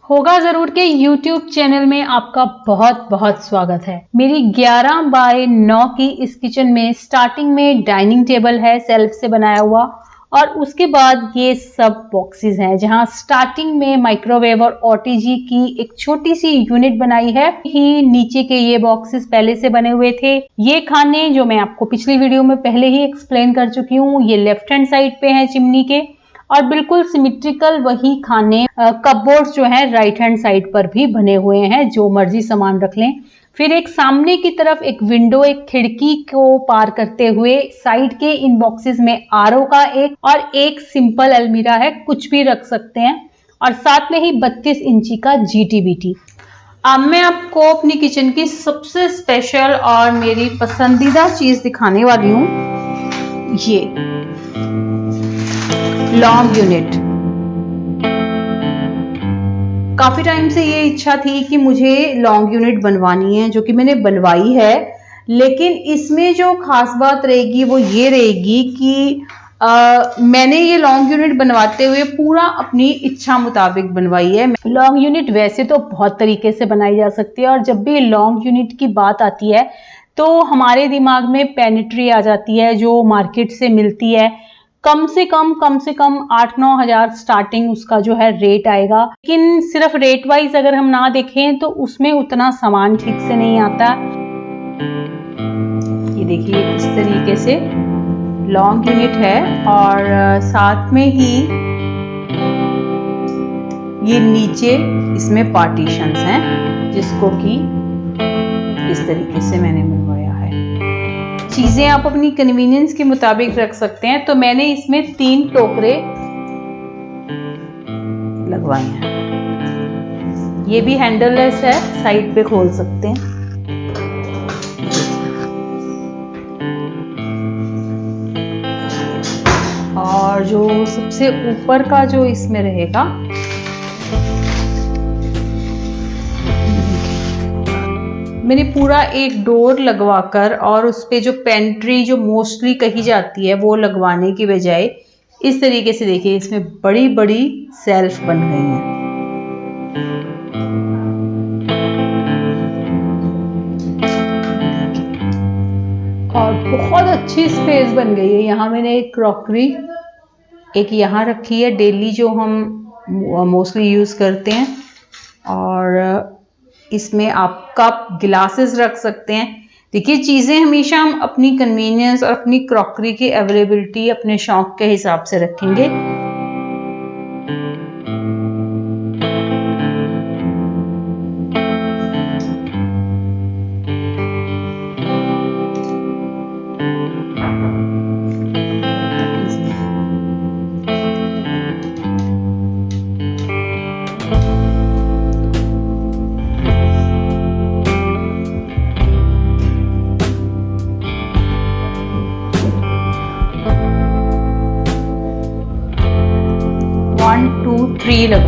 होगा जरूर के YouTube चैनल में आपका बहुत बहुत स्वागत है। मेरी 11 बाय 9 की इस किचन में स्टार्टिंग में डाइनिंग टेबल है सेल्फ से बनाया हुआ, और उसके बाद ये सब बॉक्सेस हैं जहां स्टार्टिंग में माइक्रोवेव और OTG की एक छोटी सी यूनिट बनाई है। ही नीचे के ये बॉक्सेस पहले से बने हुए थे। ये खाने जो मैं आपको पिछली वीडियो में पहले ही एक्सप्लेन कर चुकी हूँ, ये लेफ्ट हैंड साइड पे है चिमनी के, और बिल्कुल सिमेट्रिकल वही खाने कपबोर्ड्स जो है राइट हैंड साइड पर भी बने हुए हैं, जो मर्जी सामान रख लें। फिर एक सामने की तरफ एक विंडो, एक खिड़की को पार करते हुए साइड के इन बॉक्सेस में RO का और एक सिंपल अलमीरा है, कुछ भी रख सकते हैं, और साथ में ही 32 इंची का GTBT। अब मैं आपको अपनी किचन की सबसे स्पेशल और मेरी पसंदीदा चीज दिखाने वाली हूँ, ये लॉन्ग यूनिट। काफी टाइम से ये इच्छा थी कि मुझे लॉन्ग यूनिट बनवानी है, जो कि मैंने बनवाई है। लेकिन इसमें जो खास बात रहेगी वो ये रहेगी कि मैंने ये लॉन्ग यूनिट बनवाते हुए पूरा अपनी इच्छा मुताबिक बनवाई है। लॉन्ग यूनिट वैसे तो बहुत तरीके से बनाई जा सकती है, और जब भी लॉन्ग यूनिट की बात आती है तो हमारे दिमाग में पेनिट्री आ जाती है, जो मार्केट से मिलती है। कम से कम 8-9 हजार स्टार्टिंग उसका जो है रेट आएगा। लेकिन सिर्फ रेट वाइज अगर हम ना देखें तो उसमें उतना सामान ठीक से नहीं आता। ये देखिए इस तरीके से लॉन्ग यूनिट है, और साथ में ही ये नीचे इसमें पार्टीशंस हैं, जिसको कि इस तरीके से मैंने बनवाया है। चीजें आप अपनी कन्वीनियंस के मुताबिक रख सकते हैं। तो मैंने इसमें 3 टोकरे लगवाए हैं। ये भी हैंडललेस है, साइड पे खोल सकते हैं। और जो सबसे ऊपर का जो इसमें रहेगा, मैंने पूरा एक डोर लगवाकर और उस पे जो पेंट्री जो मोस्टली कही जाती है वो लगवाने की बजाय इस तरीके से देखिए इसमें बड़ी बड़ी सेल्फ बन गई हैं। और बहुत अच्छी स्पेस बन गई है। यहाँ मैंने एक क्रॉकरी एक यहाँ रखी है, डेली जो हम मोस्टली यूज करते हैं, और इसमें आप कप गिलासेस रख सकते हैं। देखिए चीजें हमेशा हम अपनी कन्वीनियंस और अपनी क्रॉकरी की अवेलेबिलिटी अपने शौक के हिसाब से रखेंगे।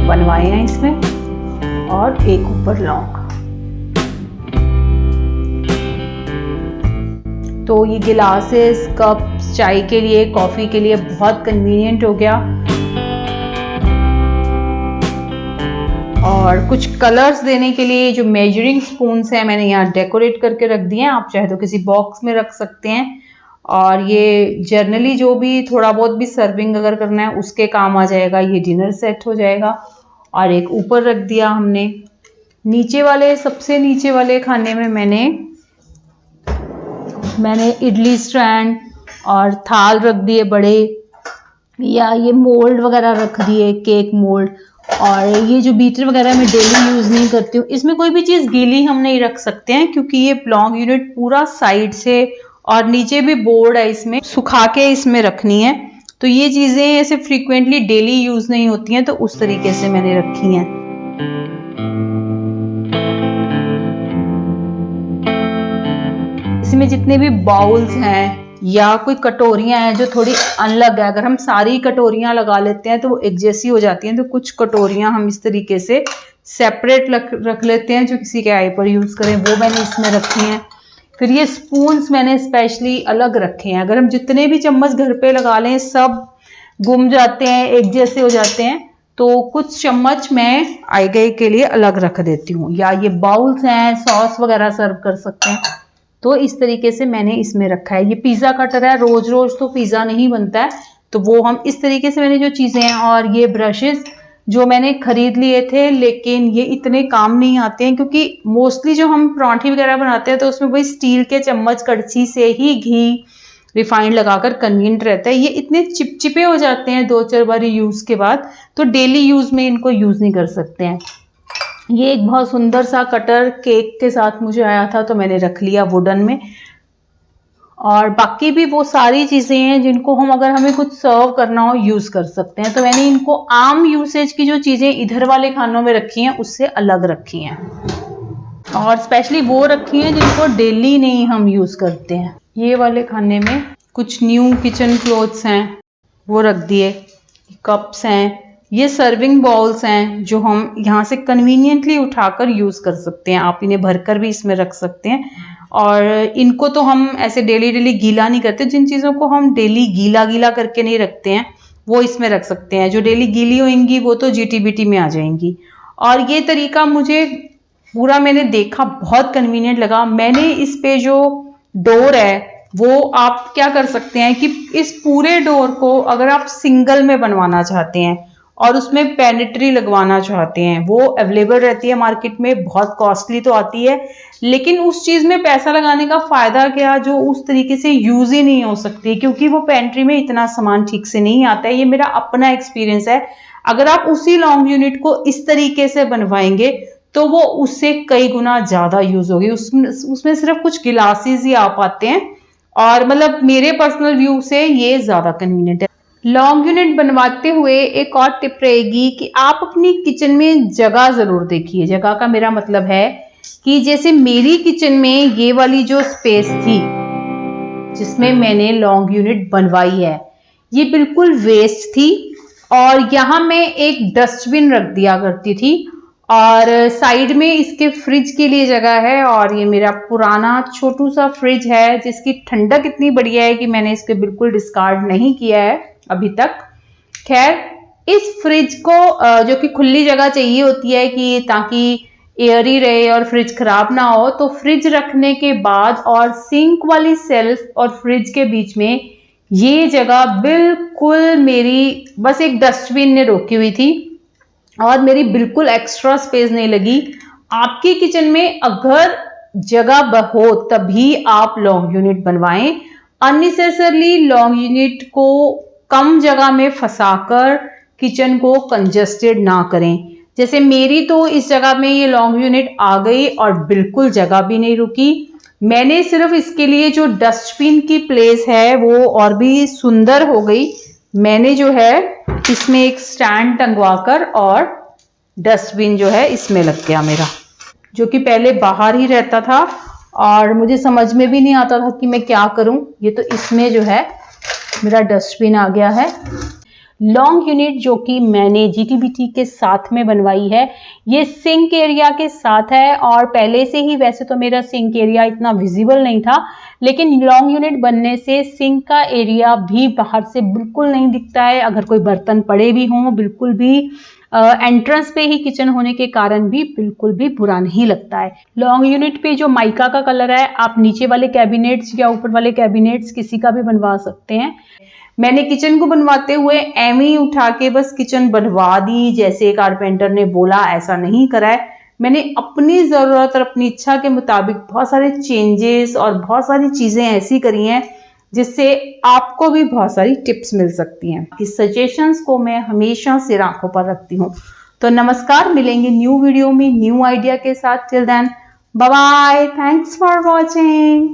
बनवाए हैं इसमें, और एक ऊपर लॉन्ग। तो ये गिलासेस, कप्स, चाय के लिए, कॉफी के लिए बहुत कन्वीनियंट हो गया। और कुछ कलर्स देने के लिए जो मेजरिंग स्पून्स हैं मैंने यहाँ डेकोरेट करके रख दिए हैं। आप चाहे तो किसी बॉक्स में रख सकते हैं, और ये जर्नली जो भी थोड़ा बहुत भी सर्विंग अगर करना है उसके काम आ जाएगा। ये डिनर सेट हो जाएगा। और एक ऊपर रख दिया हमने। नीचे वाले, सबसे नीचे वाले खाने में मैंने इडली स्टैंड और थाल रख दिए बड़े, या ये मोल्ड वगैरह रख दिए, केक मोल्ड। और ये जो बीटर वगैरह मैं डेली यूज नहीं करती हूँ, इसमें कोई भी चीज गीली हम नहीं रख सकते हैं, क्योंकि ये लॉन्ग यूनिट पूरा साइड से और नीचे भी बोर्ड है, इसमें सुखा के इसमें रखनी है। तो ये चीजें ऐसे फ्रीक्वेंटली डेली यूज नहीं होती हैं, तो उस तरीके से मैंने रखी हैं। इसमें जितने भी बाउल्स हैं या कोई कटोरियां हैं जो थोड़ी अलग है, अगर हम सारी कटोरियां लगा लेते हैं तो वो एक जैसी हो जाती हैं। तो कुछ कटोरियां हम इस तरीके से सेपरेट रख लेते हैं, जो किसी के आई पर यूज करें, वो मैंने इसमें रखी हैं। फिर ये स्पून्स मैंने स्पेशली अलग रखे हैं। अगर हम जितने भी चम्मच घर पे लगा लें सब गुम जाते हैं, एक जैसे हो जाते हैं, तो कुछ चम्मच मैं आई गई के लिए अलग रख देती हूँ, या ये बाउल्स हैं, सॉस वगैरह सर्व कर सकते हैं, तो इस तरीके से मैंने इसमें रखा है। ये पिज़्ज़ा कटर है, रोज रोज तो पिज़्ज़ा नहीं बनता है, तो वो हम इस तरीके से मैंने जो चीज़ें हैं, और ये ब्रशेस जो मैंने खरीद लिए थे, लेकिन ये इतने काम नहीं आते हैं क्योंकि मोस्टली जो हम परांठी वगैरह बनाते हैं तो उसमें वही स्टील के चम्मच कड़छी से ही घी रिफाइंड लगाकर कन्वीनियंट रहता है। ये इतने चिपचिपे हो जाते हैं 2-4 बार यूज़ के बाद, तो डेली यूज़ में इनको यूज़ नहीं कर सकते हैं। ये एक बहुत सुंदर सा कटर केक के साथ मुझे आया था, तो मैंने रख लिया वुडन में। और बाकी भी वो सारी चीज़ें हैं जिनको हम, अगर हमें कुछ सर्व करना हो, यूज़ कर सकते हैं। तो मैंने इनको आम यूसेज की जो चीज़ें इधर वाले खानों में रखी हैं उससे अलग रखी हैं, और स्पेशली वो रखी हैं जिनको डेली नहीं हम यूज़ करते हैं। ये वाले खाने में कुछ न्यू किचन क्लोथ्स हैं, वो रख दिए। कप्स हैं, ये सर्विंग बाउल्स हैं जो हम यहाँ से कन्वीनियंटली उठाकर यूज़ कर सकते हैं। आप इन्हें भरकर भी इसमें रख सकते हैं, और इनको तो हम ऐसे डेली गीला नहीं करते। जिन चीज़ों को हम डेली गीला करके नहीं रखते हैं वो इसमें रख सकते हैं। जो डेली गीली होंगी वो तो GTBT में आ जाएंगी। और ये तरीका मुझे पूरा मैंने देखा, बहुत कन्वीनियंट लगा। मैंने इस पे जो डोर है वो आप क्या कर सकते हैं कि इस पूरे डोर को अगर आप सिंगल में बनवाना चाहते हैं और उसमें पेनिट्री लगवाना चाहते हैं, वो अवेलेबल रहती है मार्केट में। बहुत कॉस्टली तो आती है, लेकिन उस चीज़ में पैसा लगाने का फ़ायदा क्या, जो उस तरीके से यूज़ ही नहीं हो सकती, क्योंकि वो पेंट्री में इतना सामान ठीक से नहीं आता है। ये मेरा अपना एक्सपीरियंस है। अगर आप उसी लॉन्ग यूनिट को इस तरीके से बनवाएंगे तो वो उससे कई गुना ज़्यादा यूज़ होगी। उसमें सिर्फ कुछ गिलासेस ही आ पाते हैं, और मतलब मेरे पर्सनल व्यू से ये ज़्यादा कन्वीनियंट है। लॉन्ग यूनिट बनवाते हुए एक और टिप रहेगी कि आप अपनी किचन में जगह ज़रूर देखिए। जगह का मेरा मतलब है कि जैसे मेरी किचन में ये वाली जो स्पेस थी जिसमें मैंने लॉन्ग यूनिट बनवाई है, ये बिल्कुल वेस्ट थी, और यहाँ मैं एक डस्टबिन रख दिया करती थी, और साइड में इसके फ्रिज के लिए जगह है। और ये मेरा पुराना छोटू सा फ्रिज है जिसकी ठंडक इतनी बढ़िया है कि मैंने इसके बिल्कुल डिस्कार्ड नहीं किया है अभी तक। खैर, इस फ्रिज को जो कि खुली जगह चाहिए होती है कि ताकि एयर ही रहे और फ्रिज खराब ना हो, तो फ्रिज रखने के बाद और सिंक वाली सेल्फ और फ्रिज के बीच में ये जगह बिल्कुल मेरी बस एक डस्टबिन ने रोकी हुई थी, और मेरी बिल्कुल एक्स्ट्रा स्पेस नहीं लगी। आपकी किचन में अगर जगह हो तभी आप लॉन्ग यूनिट बनवाएं। अननेसेसरली लॉन्ग यूनिट को कम जगह में फंसाकर किचन को कंजस्टेड ना करें। जैसे मेरी तो इस जगह में ये लॉन्ग यूनिट आ गई और बिल्कुल जगह भी नहीं रुकी। मैंने सिर्फ इसके लिए जो डस्टबिन की प्लेस है वो और भी सुंदर हो गई। मैंने जो है इसमें एक स्टैंड टंगवाकर, और डस्टबिन जो है इसमें लग गया मेरा, जो कि पहले बाहर ही रहता था और मुझे समझ में भी नहीं आता था कि मैं क्या करूं। ये तो इसमें जो है मेरा डस्टबिन आ गया है। लॉन्ग यूनिट जो कि मैंने GTBT के साथ में बनवाई है, ये सिंक एरिया के साथ है, और पहले से ही वैसे तो मेरा सिंक एरिया इतना विजिबल नहीं था, लेकिन लॉन्ग यूनिट बनने से सिंक का एरिया भी बाहर से बिल्कुल नहीं दिखता है। अगर कोई बर्तन पड़े भी हों, बिल्कुल भी एंट्रेंस पे ही किचन होने के कारण भी बिल्कुल भी बुरा नहीं लगता है। लॉन्ग यूनिट पे जो माइका का कलर है, आप नीचे वाले कैबिनेट्स या ऊपर वाले कैबिनेट्स किसी का भी बनवा सकते हैं। मैंने किचन को बनवाते हुए एमी ही उठा के बस किचन बनवा दी जैसे कारपेंटर ने बोला, ऐसा नहीं करा है। मैंने अपनी ज़रूरत और अपनी इच्छा के मुताबिक बहुत सारे चेंजेस और बहुत सारी चीज़ें ऐसी करी हैं जिससे आपको भी बहुत सारी टिप्स मिल सकती हैं। इस सजेशंस को मैं हमेशा सिर आंखों पर रखती हूँ। तो नमस्कार, मिलेंगे न्यू वीडियो में न्यू आइडिया के साथ। Till then bye bye, thanks for watching.